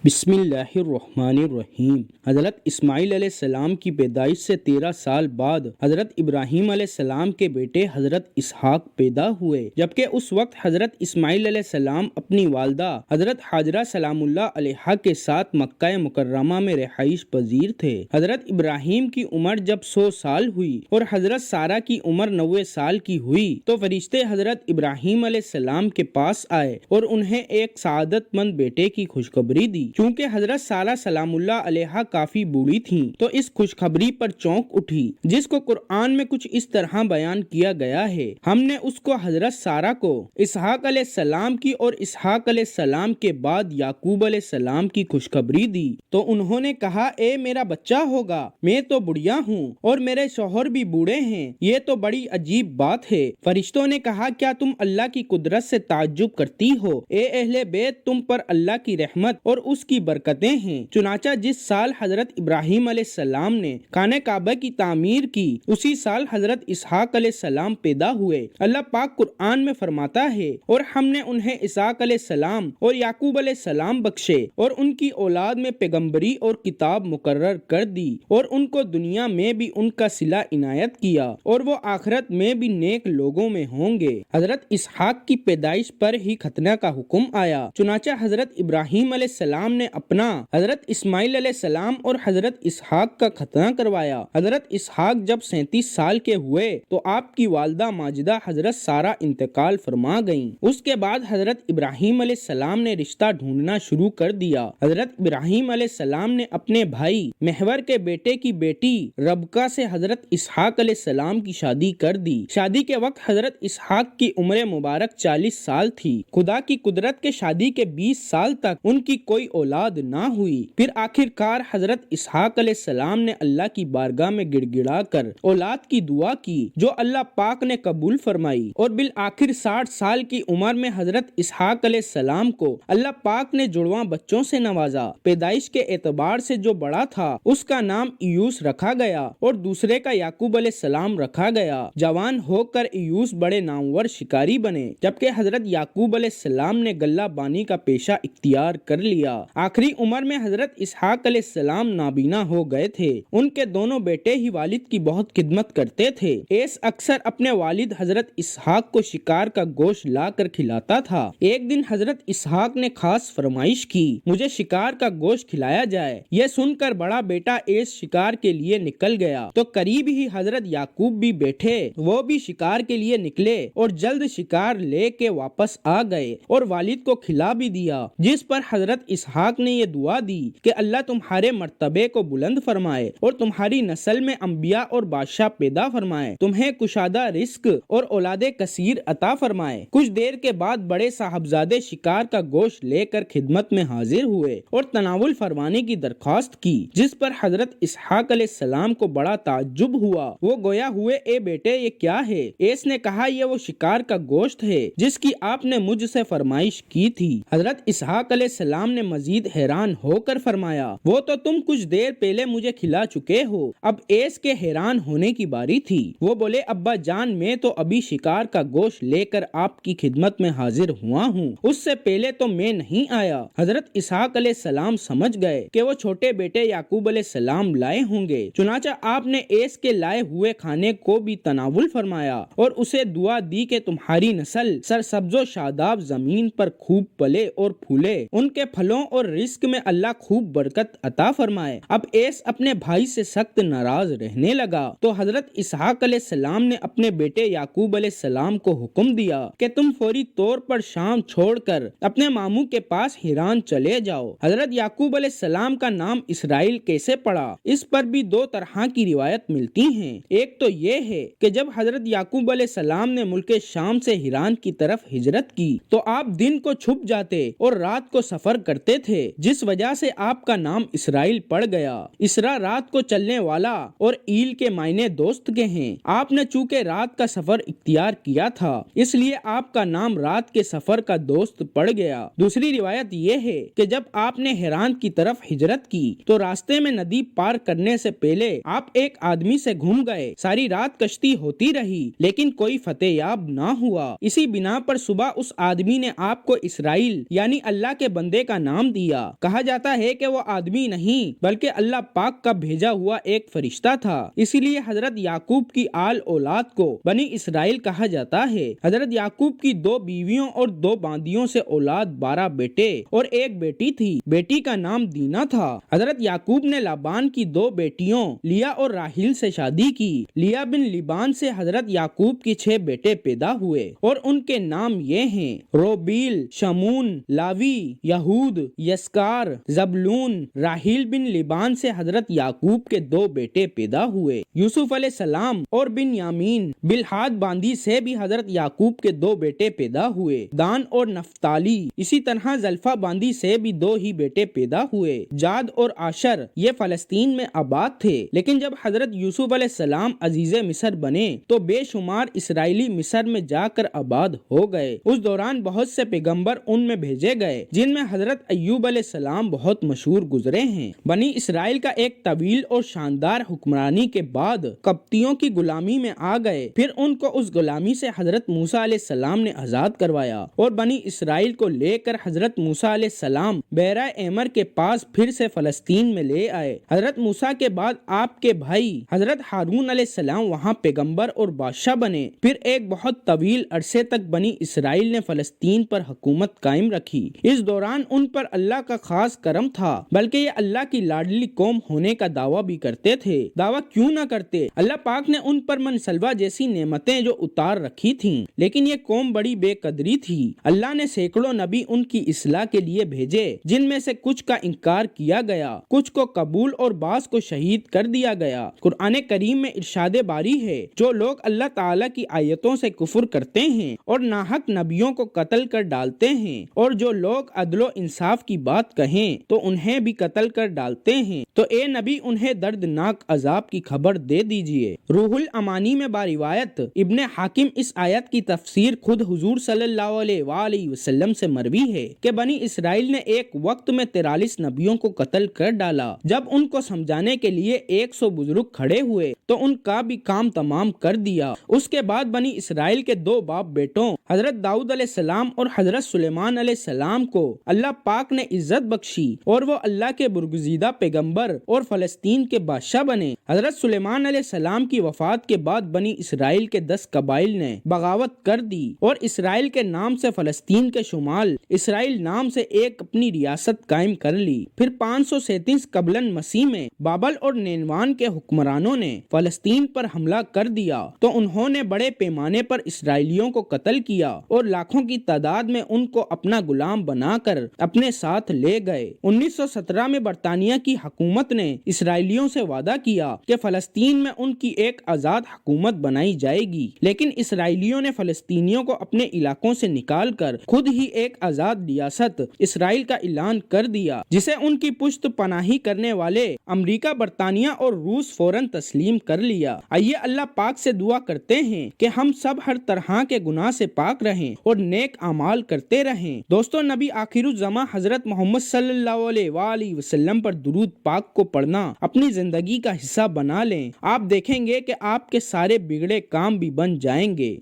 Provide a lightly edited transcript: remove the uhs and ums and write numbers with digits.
بسم اللہ الرحمن الرحیم۔ حضرت اسماعیل علیہ السلام کی پیدائش سے 13 سال بعد حضرت ابراہیم علیہ السلام کے بیٹے حضرت اسحاق پیدا ہوئے، جبکہ اس وقت حضرت اسماعیل علیہ السلام اپنی والدہ حضرت ہاجرہ سلام اللہ علیہا کے ساتھ مکہ مکرمہ میں رہائش پذیر تھے۔ حضرت ابراہیم کی عمر جب 100 سال ہوئی اور حضرت سارہ کی عمر 90 سال کی ہوئی تو فرشتے حضرت ابراہیم علیہ السلام کے پاس آئے اور انہیں ایک سعادت مند بیٹے کی خوشخبری دی۔ چونکہ حضرت سارہ سلام اللہ علیہا کافی بوڑھی تھیں تو اس خوشخبری پر چونک اٹھی، جس کو قرآن میں کچھ اس طرح بیان کیا گیا ہے: ہم نے اس کو حضرت سارہ کو اسحاق علیہ السلام کی اور اسحاق علیہ السلام کے بعد یعقوب علیہ السلام کی خوشخبری دی تو انہوں نے کہا، اے میرا بچہ ہوگا، میں تو بڑھیا ہوں اور میرے شوہر بھی بوڑھے ہیں، یہ تو بڑی عجیب بات ہے۔ فرشتوں نے کہا، کیا تم اللہ کی قدرت سے تعجب کرتی ہو؟ اے اہل بیت، تم پر اللہ کی رحمت اور اس کی برکتیں ہیں۔ چنانچہ جس سال حضرت ابراہیم علیہ السلام نے خانہ کعبہ کی تعمیر کی، اسی سال حضرت اسحاق علیہ السلام پیدا ہوئے۔ اللہ پاک قرآن میں فرماتا ہے، اور ہم نے انہیں اسحاق علیہ السلام اور یعقوب علیہ السلام بخشے اور ان کی اولاد میں پیغمبری اور کتاب مقرر کر دی، اور ان کو دنیا میں بھی ان کا صلہ عنایت کیا، اور وہ آخرت میں بھی نیک لوگوں میں ہوں گے۔ حضرت اسحاق کی پیدائش پر ہی ختنہ کا حکم آیا، چنانچہ حضرت ابراہیم علیہ السلام نے اپنا حضرت اسماعیل علیہ السلام اور حضرت اسحاق کا ختنہ کروایا۔ حضرت اسحاق جب 37 سال کے ہوئے تو آپ کی والدہ ماجدہ حضرت سارہ انتقال فرما گئیں۔ اس کے بعد حضرت ابراہیم علیہ السلام نے رشتہ ڈھونڈنا شروع کر دیا۔ حضرت ابراہیم علیہ السلام نے اپنے بھائی محور کے بیٹے کی بیٹی ربکہ سے حضرت اسحاق علیہ السلام کی شادی کر دی۔ شادی کے وقت حضرت اسحاق کی عمر مبارک 40 سال تھی۔ خدا کی قدرت کے شادی کے 20 سال تک ان کی کوئی اولاد نہ ہوئی۔ پھر آخر کار حضرت اسحاق علیہ السلام نے اللہ کی بارگاہ میں گڑ گڑا کر اولاد کی دعا کی، جو اللہ پاک نے قبول فرمائی، اور بالآخر 60 سال کی عمر میں حضرت اسحاق علیہ السلام کو اللہ پاک نے جڑواں بچوں سے نوازا۔ پیدائش کے اعتبار سے جو بڑا تھا اس کا نام ایوس رکھا گیا اور دوسرے کا یعقوب علیہ السلام رکھا گیا۔ جوان ہو کر ایوس بڑے نامور شکاری بنے، جبکہ حضرت یعقوب علیہ السلام نے غلہ بانی کا پیشہ اختیار کر لیا۔ آخری عمر میں حضرت اسحاق علیہ السلام نابینا ہو گئے تھے۔ ان کے دونوں بیٹے ہی والد کی بہت خدمت کرتے تھے۔ ایس اکثر اپنے والد حضرت اسحاق کو شکار کا گوشت لا کر کھلاتا تھا۔ ایک دن حضرت اسحاق نے خاص فرمائش کی، مجھے شکار کا گوشت کھلایا جائے۔ یہ سن کر بڑا بیٹا ایس شکار کے لیے نکل گیا تو قریب ہی حضرت یعقوب بھی بیٹھے، وہ بھی شکار کے لیے نکلے اور جلد شکار لے کے واپس آ گئے اور والد کو کھلا بھی دیا، جس پر حضرت اسحاق نے یہ دعا دی کہ اللہ تمہارے مرتبے کو بلند فرمائے اور تمہاری نسل میں انبیاء اور بادشاہ پیدا فرمائے، تمہیں کشادہ رزق اور اولاد کثیر عطا فرمائے۔ کچھ دیر کے بعد بڑے صاحبزادے شکار کا گوشت لے کر خدمت میں حاضر ہوئے اور تناول فرمانے کی درخواست کی، جس پر حضرت اسحاق علیہ السلام کو بڑا تعجب ہوا۔ وہ گویا ہوئے، اے بیٹے یہ کیا ہے؟ ایس نے کہا، یہ وہ شکار کا گوشت ہے جس کی آپ نے مجھ سے فرمائش کی تھی۔ حضرت اسحاق علیہ السلام نے مزید حیران ہو کر فرمایا، وہ تو تم کچھ دیر پہلے مجھے کھلا چکے ہو۔ اب ایس کے حیران ہونے کی باری تھی۔ وہ بولے، ابا جان، میں تو ابھی شکار کا گوشت لے کر آپ کی خدمت میں حاضر ہوا ہوں، اس سے پہلے تو میں نہیں آیا۔ حضرت اسحاق علیہ السلام سمجھ گئے کہ وہ چھوٹے بیٹے یعقوب علیہ السلام لائے ہوں گے، چنانچہ آپ نے ایس کے لائے ہوئے کھانے کو بھی تناول فرمایا اور اسے دعا دی کہ تمہاری نسل سرسبز و شاداب زمین پر خوب پلے اور پھولے، ان کے پھلوں اور رزق میں اللہ خوب برکت عطا فرمائے۔ اب ایس اپنے بھائی سے سخت ناراض رہنے لگا تو حضرت اسحاق علیہ السلام نے اپنے بیٹے یعقوب علیہ السلام کو حکم دیا کہ تم فوری طور پر شام چھوڑ کر اپنے ماموں کے پاس ہیران چلے جاؤ۔ حضرت یعقوب علیہ السلام کا نام اسرائیل کیسے پڑا، اس پر بھی 2 طرح کی روایت ملتی ہیں۔ ایک تو یہ ہے کہ جب حضرت یعقوب علیہ السلام نے ملک شام سے ہیران کی طرف ہجرت کی تو آپ دن کو چھپ جاتے اور رات کو سفر کرتے تھے، جس وجہ سے آپ کا نام اسرائیل پڑ گیا۔ اسرا رات کو چلنے والا اور ایل کے معنی دوست کے ہیں۔ آپ نے چونکہ رات کا سفر اختیار کیا تھا، اس لیے آپ کا نام رات کے سفر کا دوست پڑ گیا۔ دوسری روایت یہ ہے کہ جب آپ نے ہیران کی طرف ہجرت کی تو راستے میں ندی پار کرنے سے پہلے آپ ایک آدمی سے گھوم گئے۔ ساری رات کشتی ہوتی رہی لیکن کوئی فتح یاب نہ ہوا۔ اسی بنا پر صبح اس آدمی نے آپ کو اسرائیل یعنی اللہ کے بندے کا نام دیا۔ کہا جاتا ہے کہ وہ آدمی نہیں بلکہ اللہ پاک کا بھیجا ہوا ایک فرشتہ تھا، اسی لیے حضرت یعقوب کی آل اولاد کو بنی اسرائیل کہا جاتا ہے۔ حضرت یعقوب کی 2 بیویوں اور 2 باندیوں سے اولاد 12 بیٹے اور ایک بیٹی تھی، بیٹی کا نام دینا تھا۔ حضرت یعقوب نے لابان کی 2 بیٹیوں لیا اور راحیل سے شادی کی۔ لیا بن لبان سے حضرت یعقوب کی 6 بیٹے پیدا ہوئے اور ان کے نام یہ ہیں: روبیل، شمون، لاوی، یہود، یسکار، زبلون۔ راحیل بن لبان سے حضرت یعقوب کے 2 بیٹے پیدا ہوئے، یوسف علیہ السلام اور بنیامین۔ بلحاد باندی سے بھی حضرت یعقوب کے 2 بیٹے پیدا ہوئے، دان اور نفتالی۔ اسی طرح زلفہ باندی سے بھی 2 ہی بیٹے پیدا ہوئے، جاد اور آشر۔ یہ فلسطین میں آباد تھے، لیکن جب حضرت یوسف علیہ السلام عزیز مصر بنے تو بے شمار اسرائیلی مصر میں جا کر آباد ہو گئے۔ اس دوران بہت سے پیغمبر ان میں بھیجے گئے، جن میں حضرت ایوب علیہ السلام بہت مشہور گزرے ہیں۔ بنی اسرائیل کا ایک طویل اور شاندار حکمرانی کے بعد قبطیوں کی غلامی میں آ گئے، پھر ان کو اس غلامی سے حضرت موسیٰ علیہ السلام نے آزاد کروایا اور بنی اسرائیل کو لے کر حضرت موسیٰ علیہ السلام بحیرہ ایمر کے پاس پھر سے فلسطین میں لے آئے۔ حضرت موسیٰ کے بعد آپ کے بھائی حضرت ہارون علیہ السلام وہاں پیغمبر اور بادشاہ بنے۔ پھر ایک بہت طویل عرصے تک بنی اسرائیل نے فلسطین پر حکومت قائم رکھی۔ اس دوران ان پر اللہ کا خاص کرم تھا، بلکہ یہ اللہ کی لاڈلی قوم ہونے کا دعویٰ بھی کرتے تھے۔ دعویٰ کیوں نہ کرتے؟ اللہ پاک نے ان پر منسلوہ جیسی نعمتیں جو اتار رکھی تھیں، لیکن یہ قوم بڑی بے قدری تھی۔ اللہ نے سینکڑوں نبی ان کی اصلاح کے لیے بھیجے، جن میں سے کچھ کا انکار کیا گیا، کچھ کو قبول اور بعض کو شہید کر دیا گیا۔ قرآن کریم میں ارشاد باری ہے: جو لوگ اللہ تعالیٰ کی آیتوں سے کفر کرتے ہیں اور ناحق نبیوں کو قتل کر ڈالتے ہیں، اور جو لوگ عدل و انصاف کی بات کہیں تو انہیں بھی قتل کر ڈالتے ہیں، تو اے نبی انہیں دردناک عذاب کی خبر دے دیجئے۔ روح الامانی میں باروایت ابن حاکم اس آیت کی تفسیر خود حضور صلی اللہ علیہ وآلہ وسلم سے مروی ہے کہ بنی اسرائیل نے ایک وقت میں 43 نبیوں کو قتل کر ڈالا۔ جب ان کو سمجھانے کے لیے 100 بزرگ کھڑے ہوئے تو ان کا بھی کام تمام کر دیا۔ اس کے بعد بنی اسرائیل کے 2 باپ بیٹوں حضرت داؤد علیہ السلام اور حضرت سلیمان علیہ السلام کو اللہ پاک نے عزت بخشی اور وہ اللہ کے برگزیدہ پیغمبر اور فلسطین کے بادشاہ بنے۔ حضرت سلیمان علیہ السلام کی وفات کے بعد بنی اسرائیل کے 10 قبائل نے بغاوت کر دی اور اسرائیل کے نام سے فلسطین کے شمال اسرائیل نام سے ایک اپنی ریاست قائم کر لی۔ پھر 537 قبل مسیح میں بابل اور نینوان کے حکمرانوں نے فلسطین پر حملہ کر دیا تو انہوں نے بڑے پیمانے پر اسرائیلیوں کو قتل کیا اور لاکھوں کی تعداد میں ان کو اپنا غلام بنا کر اپنے ساتھ لے گئے۔ 1917 میں برطانیہ کی حکومت نے اسرائیلیوں سے وعدہ کیا کہ فلسطین میں ان کی ایک آزاد حکومت بنائی جائے گی، لیکن اسرائیلیوں نے فلسطینیوں کو اپنے علاقوں سے نکال کر خود ہی ایک آزاد ریاست اسرائیل کا اعلان کر دیا، جسے ان کی پشت پناہی کرنے والے امریکہ، برطانیہ اور روس فوراً تسلیم کر لیا۔ آئیے اللہ پاک سے دعا کرتے ہیں کہ ہم سب ہر طرح کے گناہ سے پاک رہیں اور نیک اعمال کرتے رہیں۔ دوستو، نبی آخر الزماں حضرت محمد صلی اللہ علیہ وآلہ وسلم پر درود پاک کو پڑھنا اپنی زندگی کا حصہ بنا لیں۔ آپ دیکھیں گے کہ آپ کے سارے بگڑے کام بھی بن جائیں گے۔